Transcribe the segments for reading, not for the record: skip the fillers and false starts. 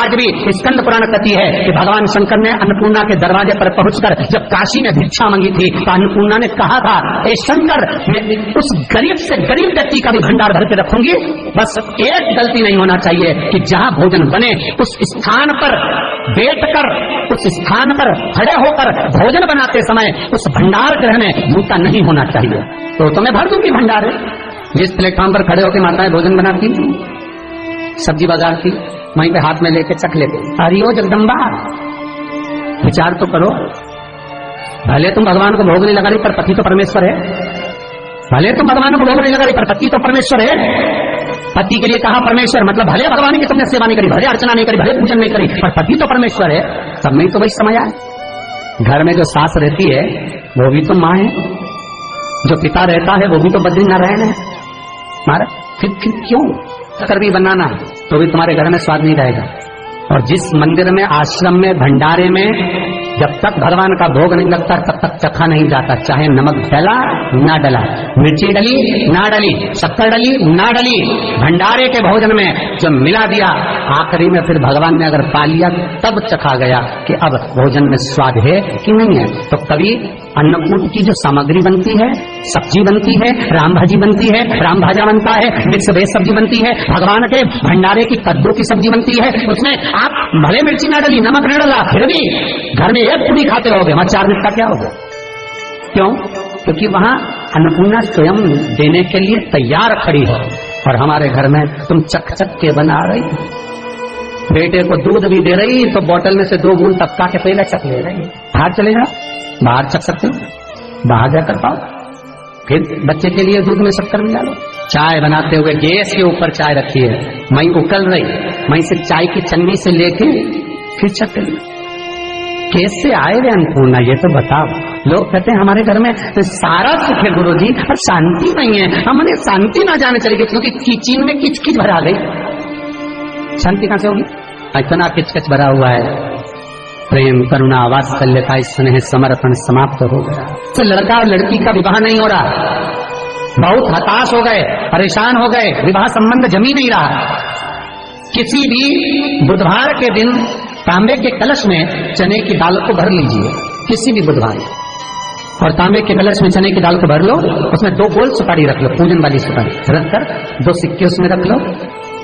आज भी स्कंद पुराण कहती है कि भगवान शंकर ने अन्नपूर्णा के दरवाजे पर पहुंचकर जब काशी में भिक्षा मांगी थी तो अन्नपूर्णा ने कहा था, ए शंकर, मैं उस गरीब से गरीब व्यक्ति का भी भंडार भर के रखूंगी, बस एक गलती नहीं होना चाहिए कि जहां भोजन बने उस स्थान पर बैठकर, उस स्थान पर खड़े होकर भोजन बनाते समय उस भंडार गृह में जूता नहीं होना चाहिए। तो मैं भर दूंगी भंडार। जिस प्लेटफॉर्म पर खड़े होकर माताएं भोजन बनाती, सब्जी बाजार की, वहीं पे हाथ में लेके चख लेते, अरे ओ जगदम्बा, विचार तो करो। भले तुम भगवान को भोग नहीं लगा रही पर पति तो परमेश्वर है। भले तुम भगवान को भोग नहीं लगा रही पर पति तो परमेश्वर है। पति के लिए कहा परमेश्वर, मतलब भले भगवान की तुमने सेवा नहीं करी, भले अर्चना नहीं करी, भले पूजन नहीं करी, पर पति तो परमेश्वर है। सब में तो वही समय आए। घर में जो सास रहती है वो भी तो माँ है, जो पिता रहता है वो भी तो बद्रीनारायण है। महाराज फिर क्यों कर भी बनाना तो भी तुम्हारे घर में स्वाद नहीं रहेगा। और जिस मंदिर में, आश्रम में, भंडारे में जब तक भगवान का भोग नहीं लगता तब तक चखा नहीं जाता, चाहे नमक डला ना डला, मिर्ची डली ना डली, शक्कर डली ना डली, भंडारे के भोजन में जो मिला दिया आखिरी में फिर भगवान ने अगर पा लिया तब चखा गया कि अब भोजन में स्वाद है कि नहीं है। तो कभी अन्नकूट की जो सामग्री बनती है, सब्जी बनती है, राम भाजी बनती है, राम भाजा बनता है, मिक्स वेज सब्जी बनती है, भगवान के भंडारे की कद्दू की सब्जी बनती है, उसमें आप भले मिर्ची ना डली, नमक न डला, फिर भी घर में एक पूरी खाते रहोगे, वहां 4 दिन का क्या होगा? क्यों? क्योंकि वहां अन्नपूर्णा स्वयं देने के लिए तैयार खड़ी है। और हमारे घर में तुम चक चक के बना रही, बेटे को दूध भी दे रही तो बोतल में से 2 बूंद टपका के पहले चक ले रही। बाहर चले जाओ, बाहर चख सकते हो, बाहर जाकर पाओ, फिर बच्चे के लिए दूध में शक्कर मिला लो। चाय बनाते हुए गैस के ऊपर चाय रखी है, मई उकल रही, मई से चाय की चन्नी से लेके फिर चख ली। कैसे आए वे अन्नपूर्णा, ये तो बताओ। लोग कहते हैं हमारे घर में सारा सुख है गुरुजी, पर शांति नहीं है। हमने शांति ना जाने चली गई क्योंकि किचन में किचकिच भरा गई। शांति कहां से होगी? इतना किचकिच भरा हुआ है। प्रेम, करुणा, वात्सल्यता, स्नेह, समर्पण समाप्त हो गया। तो लड़का और लड़की का विवाह नहीं हो रहा, बहुत हताश हो गए, परेशान हो गए, विवाह संबंध जमी नहीं रहा। किसी भी बुधवार के दिन तांबे के कलश में चने की दाल को भर लीजिए, किसी भी बुधवार, और तांबे के कलश में चने की दाल को भर लो, उसमें 2 गोल सुपारी रख लो, पूजन वाली सुपारी रखकर 2 सिक्के उसमें रख लो,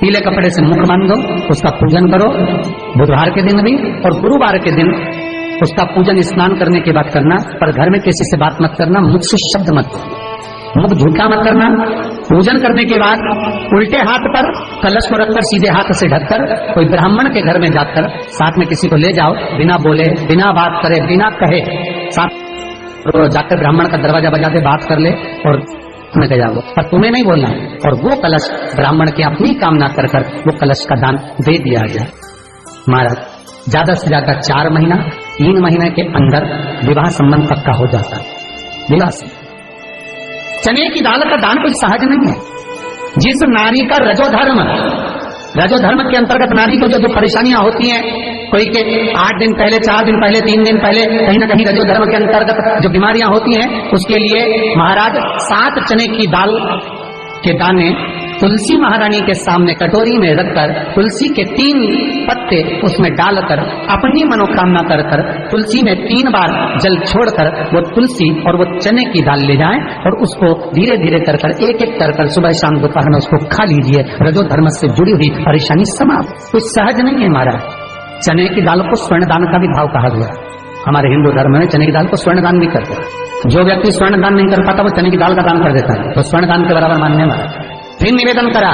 पीले कपड़े से मुख बांध दो, उसका पूजन करो बुधवार के दिन भी, और गुरुवार के दिन उसका पूजन स्नान करने के बाद करना। पर घर में किसी से बात मत करना, मुख से शब्द मत, मुख झूठा मत करना। पूजन करने के बाद उल्टे हाथ पर कलश को रखकर सीधे हाथ से ढककर कोई ब्राह्मण के घर में जाकर साथ में किसी को ले जाओ, बिना बोले, बिना बात करे, बिना कहे, साथ जाकर ब्राह्मण का दरवाजा बजा के बात कर ले और तुम्हें गया वो, पर तुम्हें नहीं बोलना। और वो कलश ब्राह्मण की अपनी कामना कर कर वो कलश का दान दे दिया गया। महाराज ज्यादा से ज्यादा 4 महीना 3 महीने के अंदर विवाह संबंध पक्का हो जाता है। विवाह से चने की दाल का दान कोई सहज नहीं है। जिस नारी का रजोधर्म के अंतर्गत नारी को जो परेशानियां होती हैं, कोई के 8 दिन पहले, 4 दिन पहले, 3 दिन पहले कहीं ना कहीं रजोधर्म के अंतर्गत जो बीमारियां होती हैं, उसके लिए महाराज 7 चने की दाल के दाने तुलसी महारानी के सामने कटोरी में रखकर तुलसी के 3 पत्ते उसमें डालकर अपनी मनोकामना कर कर तुलसी में 3 बार जल छोड़कर वो तुलसी और वो चने की दाल ले जाएं और उसको धीरे धीरे कर कर एक एक कर कर सुबह शाम दोपहर में उसको खा लीजिए। रजोधर्म से जुड़ी हुई परेशानी समाप्त। कुछ सहज नहीं है महाराज। चने की दाल को स्वर्ण दान का भी भाव कहा गया। हमारे हिंदू धर्म में चने की दाल को स्वर्ण दान भी करते हैं। जो व्यक्ति स्वर्ण दान नहीं कर पाता वो चने की दाल का दान कर देता है, तो स्वर्ण दान के बराबर मानने वाला। फिर निवेदन करा,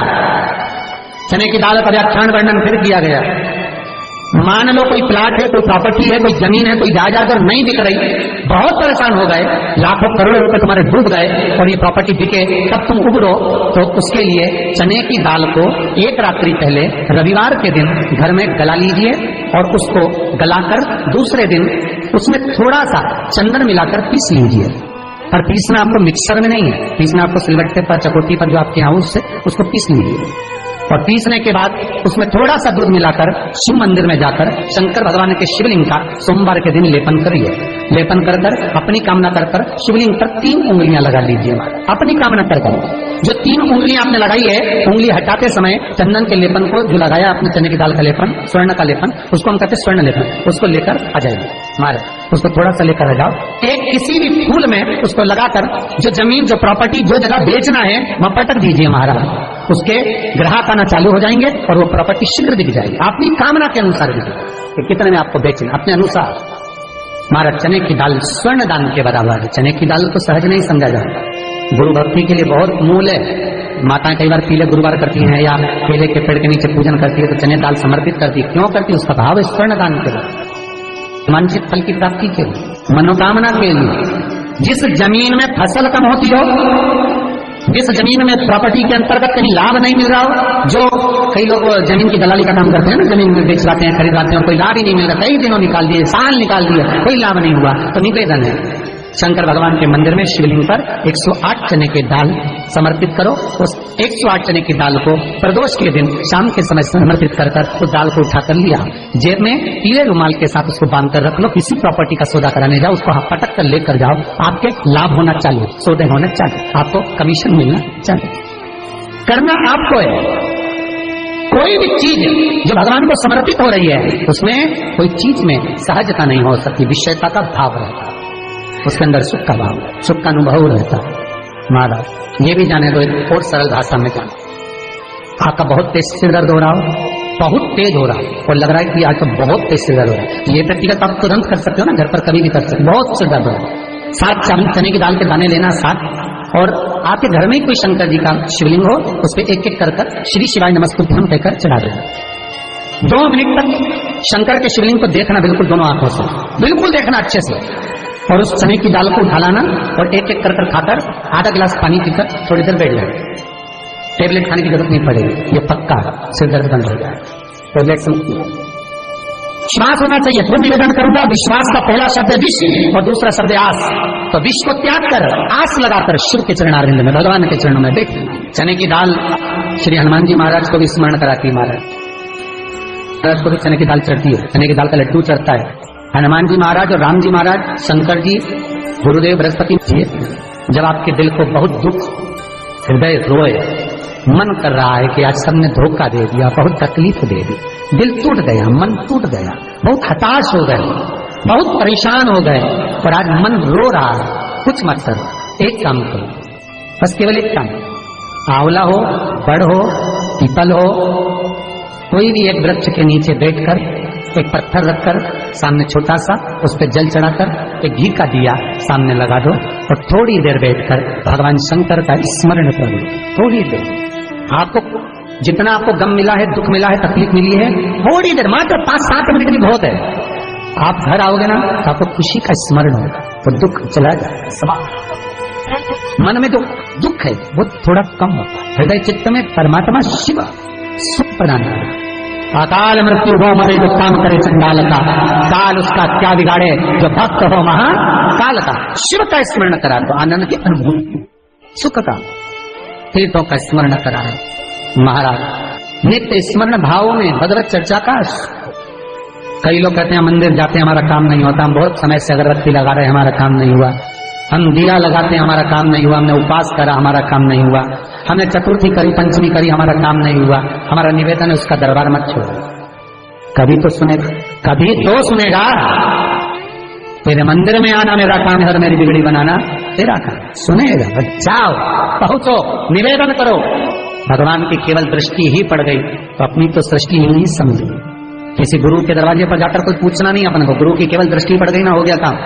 चने की दाल का व्याख्यान वर्णन फिर किया गया। मान लो कोई प्लाट है, कोई प्रॉपर्टी है, कोई जमीन है, कोई जायदाद अगर नहीं बिक रही, बहुत परेशान हो गए, लाखों करोड़ों रुपए तुम्हारे डूब गए और ये प्रॉपर्टी बिके, तब तुम उबरो, तो उसके लिए चने की दाल को 1 रात्रि पहले रविवार के दिन घर में गला लीजिए और उसको गलाकर दूसरे दिन उसमें थोड़ा सा चंदन मिलाकर पीस लीजिए। पर पीसना आपको मिक्सर में नहीं है, पीसना आपको सिलबट्टे पर, चकोटी पर जो आपके यहाँ उससे उसको पीस लीजिए। और पीसने के बाद उसमें थोड़ा सा दूध मिलाकर शिव मंदिर में जाकर शंकर भगवान के शिवलिंग का सोमवार के दिन लेपन करिए। लेपन कर कर अपनी कामना कर कर शिवलिंग पर 3 उंगलियां लगा लीजिए। अपनी कामना कर कर जो 3 उंगलियां आपने लगाई है, उंगली हटाते समय चंदन के लेपन को जो लगाया अपने चने की दाल का लेपन, स्वर्ण का लेपन, उसको हम कहते स्वर्ण लेपन, उसको लेकर आ जाइए। मारे उसको थोड़ा सा लेकर आ जाओ। एक किसी भी फूल में उसको लगाकर जो जमीन, जो प्रॉपर्टी, जो जगह बेचना है वहां पटक दीजिए महाराज। उसके ग्राहक आना चालू हो जाएंगे और वो प्रॉपर्टी शीघ्र दिख जाएगी। अपनी कामना के अनुसार दिखेगी, कितने में आपको बेचना अपने अनुसार। महाराज चने की दाल स्वर्ण दान के बराबर है। चने की दाल को सहज नहीं समझा जाता, गुरु भक्ति के लिए बहुत मूल है। माताएं कई बार पीले गुरुवार करती हैं या केले के पेड़ के नीचे पूजन करती है तो चने दाल समर्पित करती है। क्यों करती है? उसका भाव है स्वर्ण दान के लिए, वांछित फल की प्राप्ति के लिए, मनोकामना के लिए। जिस जमीन में फसल कम होती हो, जिस जमीन में प्रॉपर्टी के अंतर्गत कहीं लाभ नहीं मिल रहा हो, जो कई लोग जमीन की दलाली का काम करते हैं ना, जमीन में बेचवाते हैं, खरीदवाते हैं, कोई लाभ ही नहीं मिल रहा, कई दिनों निकाल दिए, साल निकाल दिए, कोई लाभ नहीं हुआ, तो निवेदन है शंकर भगवान के मंदिर में शिवलिंग पर 108 चने की दाल समर्पित करो। उस 108 चने की दाल को प्रदोष के दिन शाम के समय समर्पित कर उस दाल को उठाकर लिया, जेब में पीले रुमाल के साथ उसको बांध कर रख लो। किसी प्रॉपर्टी का सौदा कराने जाओ, उसको पटक कर लेकर जाओ, आपके लाभ होना चाहिए, सौदे होने चाहिए, आपको कमीशन मिलना चाहिए। करना आपको है। कोई भी चीज जो भगवान को समर्पित हो रही है उसमें कोई चीज में सहजता नहीं हो सकती, विषयता का भाव रहता है, उसके अंदर सुख का भाव, सुख का अनुभव रहता है। महाराज ये भी जाने दो, एक और सरल भाषा में जाने, आपका बहुत तेज सिर दर्द हो रहा हो, बहुत तेज हो रहा है और लग रहा है कि आज तो बहुत तेज सिर दर्द हो रहा है, ये व्यक्तिगत आप तुरंत कर सकते हो ना, घर पर कभी भी कर सकते हो। बहुत सिर दर्द हो रहा है, 7 चने की दाल के दाने लेना 7, और आपके घर में ही कोई शंकर जी का शिवलिंग हो, उस पर एक एक कर श्री शिवाय नमस्तुभ्यम कहकर चढ़ा देना। 2 मिनट तक शंकर के शिवलिंग को देखना, बिल्कुल दोनों आंखों से बिल्कुल देखना अच्छे से, और उस चने की दाल को उठा लाना और एक एक कर खाकर आधा गिलास पानी पीकर थोड़ी देर बैठ जाए। टेबलेट खाने की जरूरत नहीं पड़ेगी, ये पक्का सिर दर्द बंद हो जाए। टेबलेट से विश्वास होना चाहिए। तो निवेदन करूंगा, विश्वास का पहला शब्द है विश्व और दूसरा शब्द है आस। तो विश्व को त्याग कर आस लगाकर शिव के चरणारविंद में, भगवान के चरणों में बैठ। चने की दाल श्री हनुमान जी महाराज को भी स्मरण कराती है। महाराज को भी चने की दाल चढ़ती है, चने की दाल का लड्डू चढ़ता है। हनुमान जी महाराज और राम जी महाराज, शंकर जी, गुरुदेव बृहस्पति जी, जब आपके दिल को बहुत दुख, हृदय रोए, मन कर रहा है कि आज सबने धोखा दे दिया, बहुत तकलीफ दे दी, दिल टूट गया, मन टूट गया, बहुत हताश हो गए, बहुत परेशान हो गए और आज मन रो रहा है, कुछ मत करो, एक काम करो, बस केवल एक काम, आंवला हो, बड़ हो, पीपल हो, कोई भी एक वृक्ष के नीचे बैठकर एक पत्थर रखकर सामने छोटा सा, उस पर जल चढ़ाकर एक घी का दिया सामने लगा दो और थोड़ी देर बैठकर भगवान शंकर का स्मरण करो। थोड़ी देर, आपको जितना आपको गम मिला है, दुख मिला है, तकलीफ मिली है, थोड़ी देर, मात्र 5-7 मिनट भी बहुत है। आप घर आओगे ना तो आपको खुशी का स्मरण होगा, तो दुख चला जाएगा, समाप्त। मन में जो दुख है वो थोड़ा कम होता है, हृदय चित्त में परमात्मा शिव सुख प्रदान करेगा। अकाल मृत्यु हो मरे जो काम करे चंडाल का, काल उसका क्या बिगाड़े जो भक्त हो महाकाल का। शिव का स्मरण करा तो आनंद की अनुभूति, सुख का, तीर्थों का स्मरण करा है महाराज। नित्य स्मरण भावों में भगवत चर्चा का। कई लोग कहते हैं मंदिर जाते हैं हमारा काम नहीं होता, हम बहुत समय से अगरबत्ती लगा रहे हैं हमारा काम नहीं हुआ, हम दिया लगाते हैं हमारा काम नहीं हुआ, हमने उपास करा हमारा काम नहीं हुआ, हमने चतुर्थी करी, पंचमी करी, हमारा काम नहीं हुआ। हमारा निवेदन है उसका दरबार मत छोड़ो, कभी तो सुनेगा, कभी तो सुनेगा। तेरे मंदिर में आना मेरा काम है और मेरी बिगड़ी बनाना तेरा काम, सुनेगा। जाओ, पहुंचो, निवेदन करो। भगवान की केवल दृष्टि ही पड़ गई तो अपनी तो सृष्टि ही नहीं समझी। किसी गुरु के दरवाजे पर जाकर कोई पूछना नहीं अपन को, गुरु की केवल दृष्टि पड़ गई ना, हो गया काम।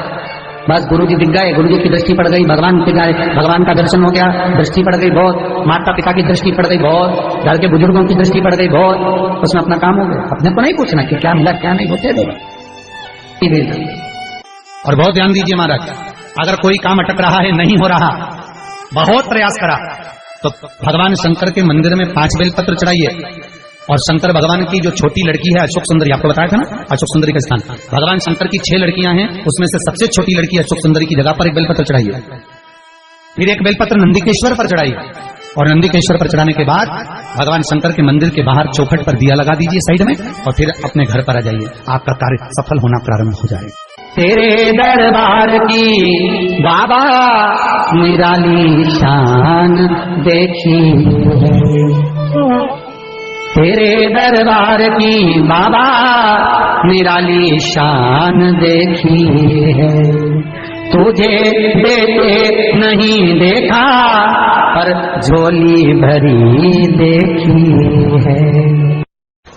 बस गुरु जी दिख गए, गुरु जी की दृष्टि पड़ गई, भगवान दिख गए, भगवान का दर्शन हो गया, दृष्टि पड़ गई बहुत, माता पिता की दृष्टि पड़ गई बहुत, घर के बुजुर्गों की दृष्टि पड़ गई बहुत, उसमें अपना काम हो गया। अपने को नहीं पूछना कि क्या मिला क्या नहीं, होते देगा। और बहुत ध्यान दीजिए महाराज, अगर कोई काम अटक रहा है, नहीं हो रहा, बहुत प्रयास करा, तो भगवान शंकर के मंदिर में 5 बेलपत्र चढ़ाइए। और शंकर भगवान की जो छोटी लड़की है अशोक सुंदरी, आपको बताया था ना, अशोक सुंदरी का स्थान, भगवान शंकर की 6 लड़कियां हैं, उसमें से सबसे छोटी लड़की अशोक सुंदरी की जगह पर एक बेलपत्र चढ़ाइए। फिर एक बेलपत्र नंदिकेश्वर पर चढ़ाइए, और नंदीकेश्वर पर चढ़ाने के बाद भगवान शंकर के मंदिर के बाहर चौखट पर दिया लगा दीजिए साइड में, और फिर अपने घर पर आ जाइए, आपका कार्य सफल होना प्रारंभ हो जाएगा। तेरे दरबार की बाबा निराली शान देखी है, तेरे दरबार की बाबा निराली शान देखी है। तुझे देते नहीं देखा पर झोली भरी देखी है।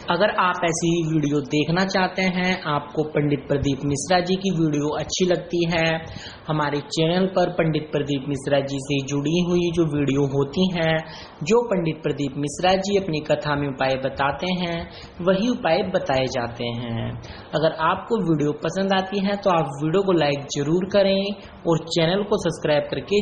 अगर आप ऐसी ही वीडियो देखना चाहते हैं, आपको पंडित प्रदीप मिश्रा जी की वीडियो अच्छी लगती है, हमारे चैनल पर पंडित प्रदीप मिश्रा जी से जुड़ी हुई जो वीडियो होती हैं, जो पंडित प्रदीप मिश्रा जी अपनी कथा में उपाय बताते हैं, वही उपाय बताए जाते हैं। अगर आपको वीडियो पसंद आती है तो आप वीडियो को लाइक जरूर करें और चैनल को सब्सक्राइब करके